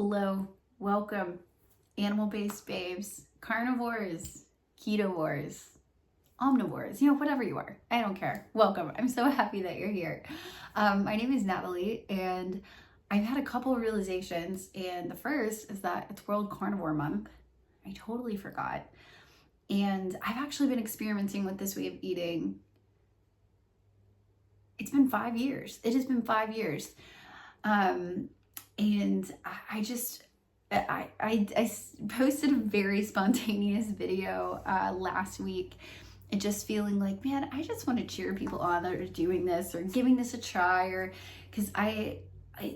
Hello, welcome, animal-based babes, carnivores, ketovores, omnivores, whatever you are. I don't care. Welcome. I'm so happy that you're here. My name is Natalie, and I've had a couple of realizations, and the first is that it's World Carnivore Month. I totally forgot. And I've actually been experimenting with this way of eating. It's been 5 years. It has been 5 years. And I posted a very spontaneous video last week, and just feeling like, man, I just want to cheer people on that are doing this or giving this a try, or because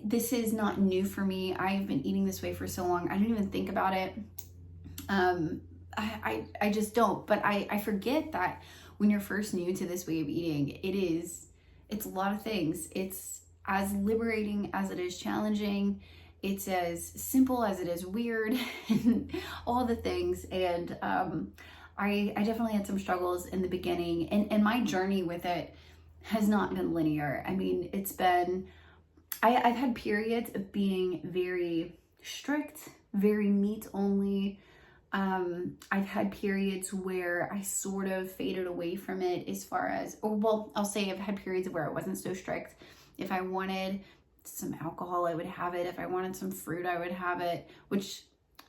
this is not new for me. I've been eating this way for so long. I don't even think about it. I just don't. But I forget that when you're first new to this way of eating, it's a lot of things. It's as liberating as it is challenging. It's as simple as it is weird, and all the things. And I definitely had some struggles in the beginning, and my journey with it has not been linear. I mean, it's been, I've had periods of being very strict, very meat only. I've had periods where I sort of faded away from it as far as, I'll say I've had periods where it wasn't so strict. If I wanted some alcohol, I would have it. If I wanted some fruit, I would have it, which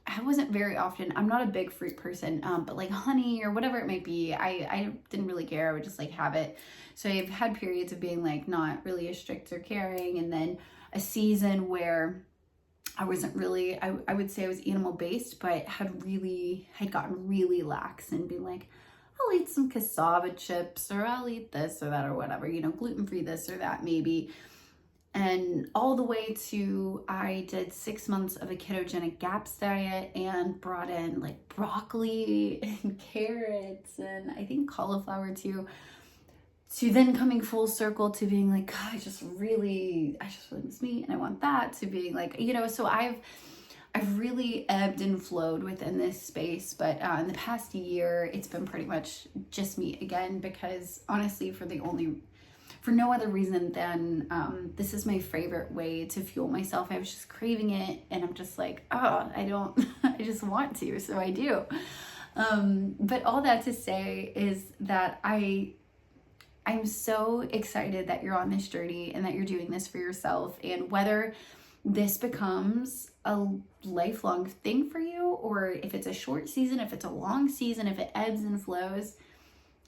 I wasn't very often. I'm not a big fruit person, but like honey or whatever it might be, I didn't really care. I would just like have it. So I've had periods of being like not really as strict or caring, and then a season where I wasn't really, I would say I was animal based, but had gotten really lax and being like, I'll eat some cassava chips, or I'll eat this or that or whatever, gluten-free this or that maybe. And all the way to, I did 6 months of a ketogenic GAPS diet and brought in like broccoli and carrots and I think cauliflower too. To then coming full circle to being like, God, I just really miss meat and I want that, to being like, so I've really ebbed and flowed within this space. But in the past year, it's been pretty much just meat again, because honestly, for no other reason than this is my favorite way to fuel myself. I was just craving it, and I'm just like, I just want to, so I do. But all that to say is that I'm so excited that you're on this journey and that you're doing this for yourself. And whether this becomes a lifelong thing for you, or if it's a short season, if it's a long season, if it ebbs and flows,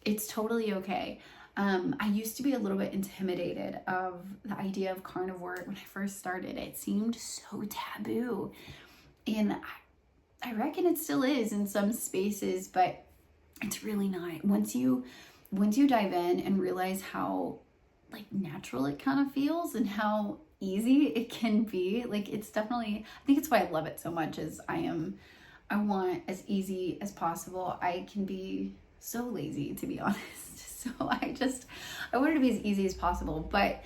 it's totally okay. I used to be a little bit intimidated of the idea of carnivore when I first started. It seemed so taboo, and I reckon it still is in some spaces, but it's really not. Once you dive in and realize how like natural it kind of feels and how easy it can be, like it's definitely, I think it's why I love it so much, is I want as easy as possible. I can be so lazy, to be honest. So I want it to be as easy as possible. But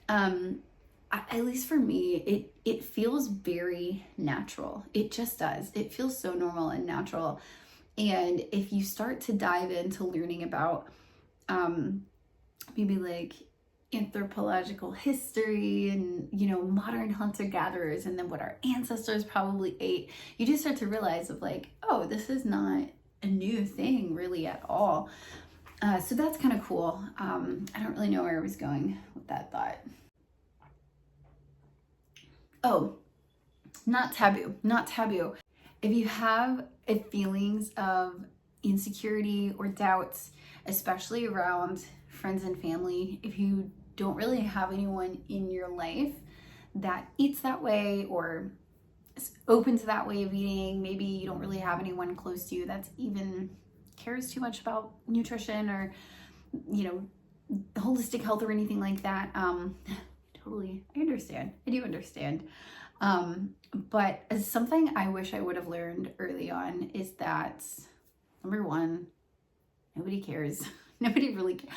at least for me, it feels very natural. It just does. It feels so normal and natural. And if you start to dive into learning about maybe like anthropological history and modern hunter-gatherers, and then what our ancestors probably ate, you just start to realize of like, oh, this is not a new thing really at all. So that's kind of cool. I don't really know where I was going with that thought. Oh, not taboo. If you have feelings of insecurity or doubts, especially around friends and family, if you don't really have anyone in your life that eats that way or is open to that way of eating, maybe you don't really have anyone close to you that's even cares too much about nutrition or holistic health or anything like that, totally, I do understand. But as something I wish I would have learned early on is that, number one, nobody cares. Nobody really cares.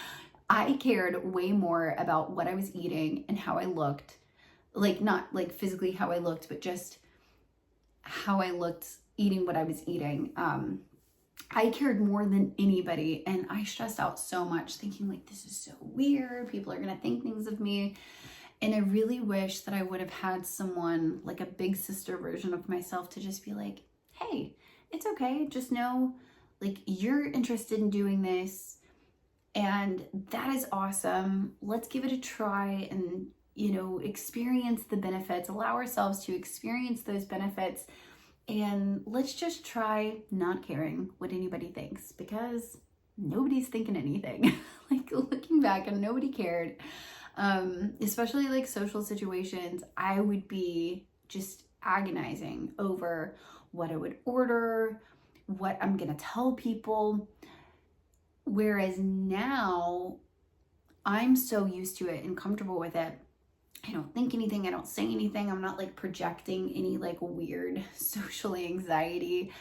I cared way more about what I was eating and how I looked, like not like physically how I looked, but just how I looked eating what I was eating. I cared more than anybody, and I stressed out so much thinking like, this is so weird. People are going to think things of me. And I really wish that I would have had someone, like a big sister version of myself, to just be like, hey, it's okay. Just know, like, you're interested in doing this, and that is awesome. Let's give it a try and, experience the benefits, allow ourselves to experience those benefits. And let's just try not caring what anybody thinks, because nobody's thinking anything. Like, looking back, and nobody cared. Especially like social situations, I would be just agonizing over what I would order, what I'm gonna tell people. Whereas now I'm so used to it and comfortable with it. I don't think anything, I don't say anything. I'm not like projecting any like weird social anxiety.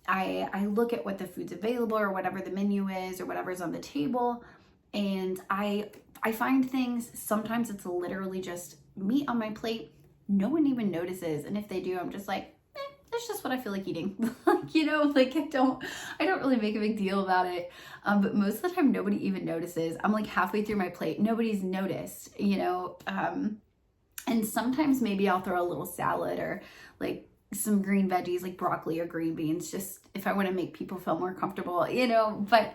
I look at what the food's available, or whatever the menu is, or whatever's on the table, and I find things, sometimes it's literally just meat on my plate. No one even notices. And if they do, I'm just like, that's just what I feel like eating. Like I don't really make a big deal about it. But most of the time, nobody even notices. I'm like halfway through my plate. Nobody's noticed, and sometimes maybe I'll throw a little salad, or like some green veggies, like broccoli or green beans, just if I want to make people feel more comfortable, but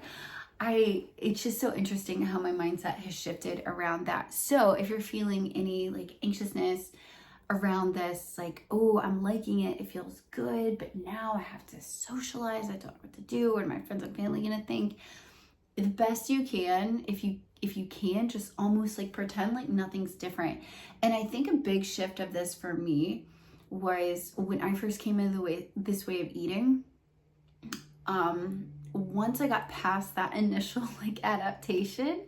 it's just so interesting how my mindset has shifted around that. So if you're feeling any like anxiousness around this, like, oh, I'm liking it, it feels good, but now I have to socialize, I don't know what to do, what are my friends and family gonna think? The best you can, if you can, just almost like pretend like nothing's different. And I think a big shift of this for me was when I first came into this way of eating. Once I got past that initial like adaptation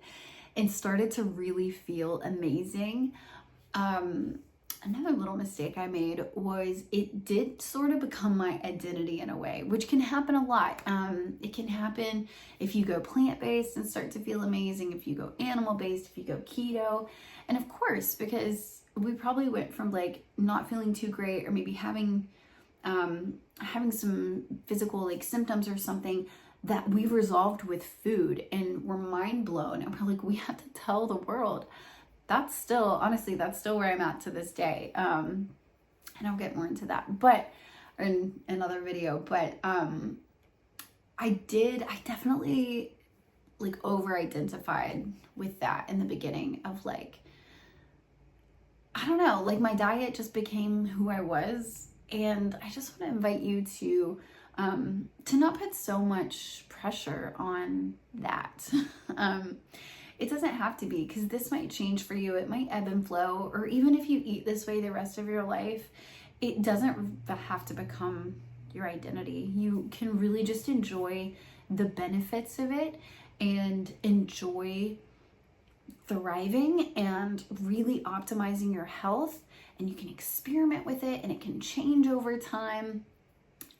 and started to really feel amazing, another little mistake I made was it did sort of become my identity in a way, which can happen a lot. It can happen if you go plant-based and start to feel amazing, if you go animal-based, if you go keto. And of course, because we probably went from like not feeling too great, or maybe having some physical like symptoms or something, that we've resolved with food, and we're mind blown, and we're like, we have to tell the world. That's still where I'm at to this day. And I'll get more into that, but in another video. But I definitely like over-identified with that in the beginning of like, I don't know, like my diet just became who I was. And I just want to invite you to not put so much pressure on that. It doesn't have to be, because this might change for you. It might ebb and flow, or even if you eat this way the rest of your life, it doesn't have to become your identity. You can really just enjoy the benefits of it and enjoy thriving and really optimizing your health. And you can experiment with it, and it can change over time,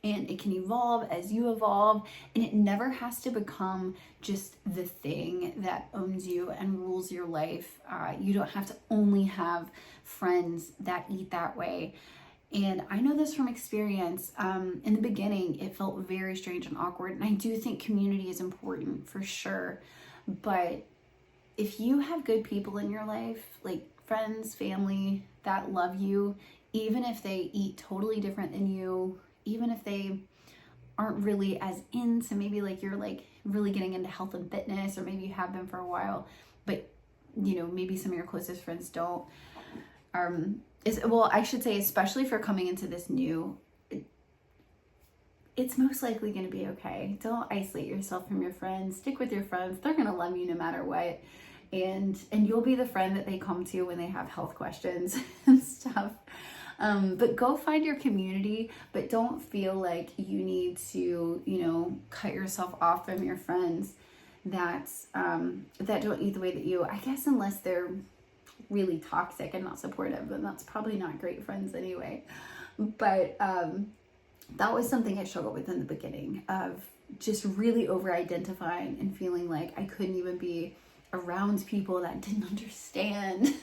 and it can evolve as you evolve, and it never has to become just the thing that owns you and rules your life. You don't have to only have friends that eat that way. And I know this from experience. In the beginning, it felt very strange and awkward, and I do think community is important for sure. But if you have good people in your life, like friends, family that love you, even if they eat totally different than you, even if they aren't really as into, maybe like you're like really getting into health and fitness, or maybe you have been for a while, but maybe some of your closest friends don't, I should say, especially for coming into this new, it's most likely going to be okay. Don't isolate yourself from your friends. Stick with your friends. They're going to love you no matter what. And you'll be the friend that they come to when they have health questions and stuff. But go find your community, but don't feel like you need to, cut yourself off from your friends that don't eat the way that you, I guess, unless they're really toxic and not supportive, then that's probably not great friends anyway. But that was something I struggled with in the beginning, of just really over-identifying and feeling like I couldn't even be around people that didn't understand.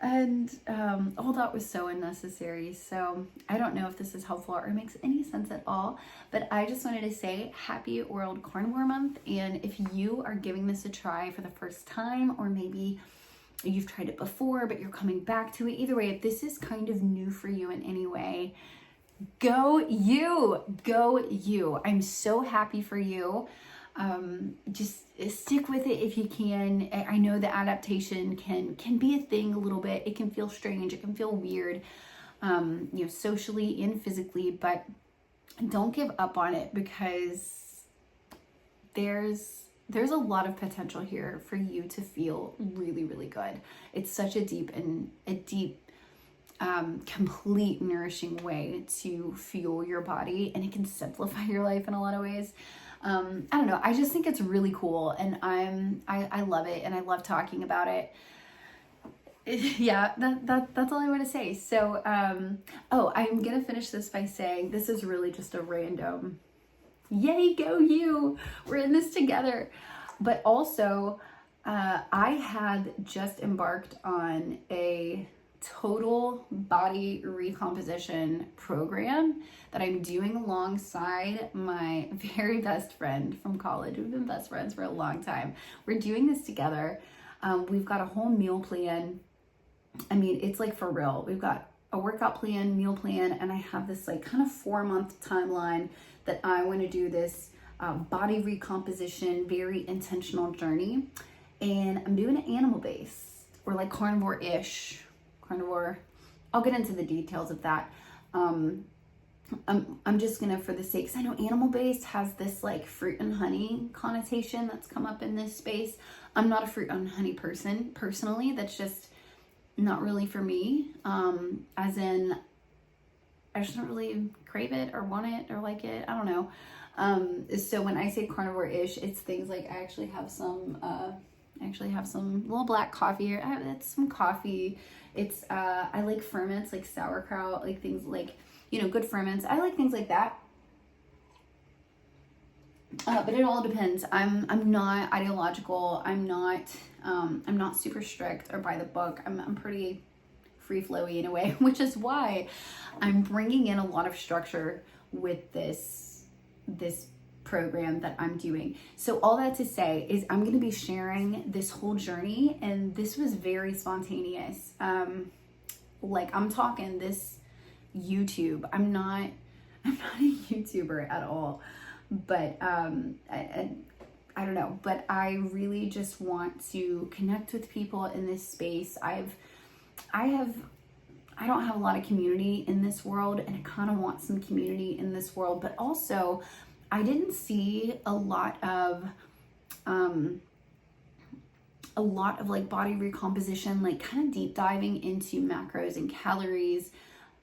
And all that was so unnecessary. So I don't know if this is helpful or makes any sense at all, but I just wanted to say happy World Carnivore Month. And if you are giving this a try for the first time, or maybe you've tried it before, but you're coming back to it. Either way, if this is kind of new for you in any way, go you, go you. I'm so happy for you. Just stick with it if you can. I know the adaptation can be a thing a little bit. It can feel strange. It can feel weird, socially and physically, but don't give up on it, because there's a lot of potential here for you to feel really, really good. It's such a deep, complete, nourishing way to fuel your body, and it can simplify your life in a lot of ways. I don't know. I just think it's really cool, and I love it, and I love talking about it. Yeah, that's all I want to say. So, I'm gonna finish this by saying this is really just a random, yay, go you! We're in this together. But also, I had just embarked on a total body recomposition program that I'm doing alongside my very best friend from college. We've been best friends for a long time. We're doing this together. We've got a whole meal plan. I mean, it's like for real. We've got a workout plan, meal plan, and I have this like kind of 4-month timeline that I want to do this body recomposition, very intentional journey. And I'm doing it animal-based, or like carnivore-ish. Carnivore. I'll get into the details of that. I'm just gonna, for the sake, because I know animal-based has this like fruit and honey connotation that's come up in this space. I'm not a fruit and honey person personally. That's just not really for me. As in, I just don't really crave it or want it or like it. I don't know. So when I say carnivore-ish, it's things like I actually have some little black coffee. It's some coffee. It's I like ferments, like sauerkraut, like things like, good ferments. I like things like that. But it all depends. I'm not ideological. I'm not super strict or by the book. I'm pretty free flowy in a way, which is why I'm bringing in a lot of structure with this program that I'm doing. So all that to say is I'm going to be sharing this whole journey, and this was very spontaneous. Like I'm talking this YouTube. I'm not a YouTuber at all, but I don't know, but I really just want to connect with people in this space. I don't have a lot of community in this world, and I kind of want some community in this world, but also I didn't see a lot of like body recomposition, like kind of deep diving into macros and calories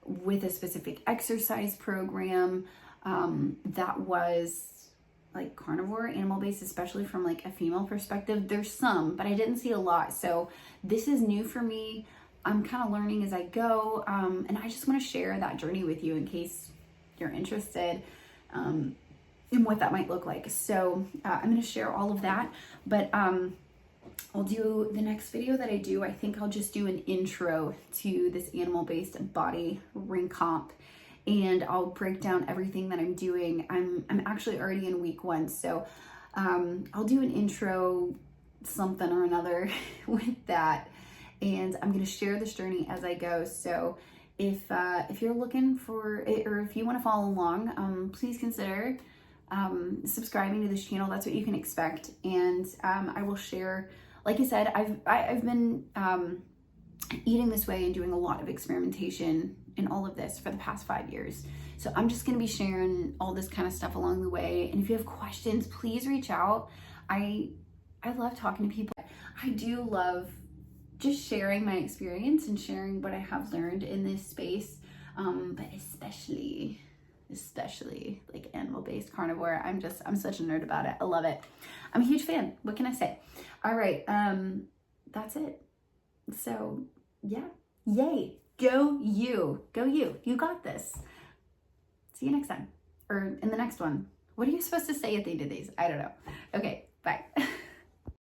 with a specific exercise program that was like carnivore, animal-based, especially from like a female perspective. There's some, but I didn't see a lot. So this is new for me. I'm kind of learning as I go. And I just want to share that journey with you in case you're interested in what that might look like. So I'm going to share all of that, but I'll do the next video that I do. I think I'll just do an intro to this animal-based body ring comp, and I'll break down everything that I'm doing. I'm actually already in week 1, so I'll do an intro something or another with that, and I'm going to share this journey as I go. So if you're looking for it, or if you want to follow along, please consider subscribing to this channel. That's what you can expect. And I will share, like I said, I've been eating this way and doing a lot of experimentation in all of this for the past 5 years. So I'm just going to be sharing all this kind of stuff along the way. And if you have questions, please reach out. I love talking to people. I do love just sharing my experience and sharing what I have learned in this space, but especially like animal-based carnivore. I'm such a nerd about it. I love it. I'm a huge fan. What can I say? All right. That's it. So yeah, yay. Go you. You got this. See you next time, or in the next one. What are you supposed to say at the end of these? I don't know. Okay, bye.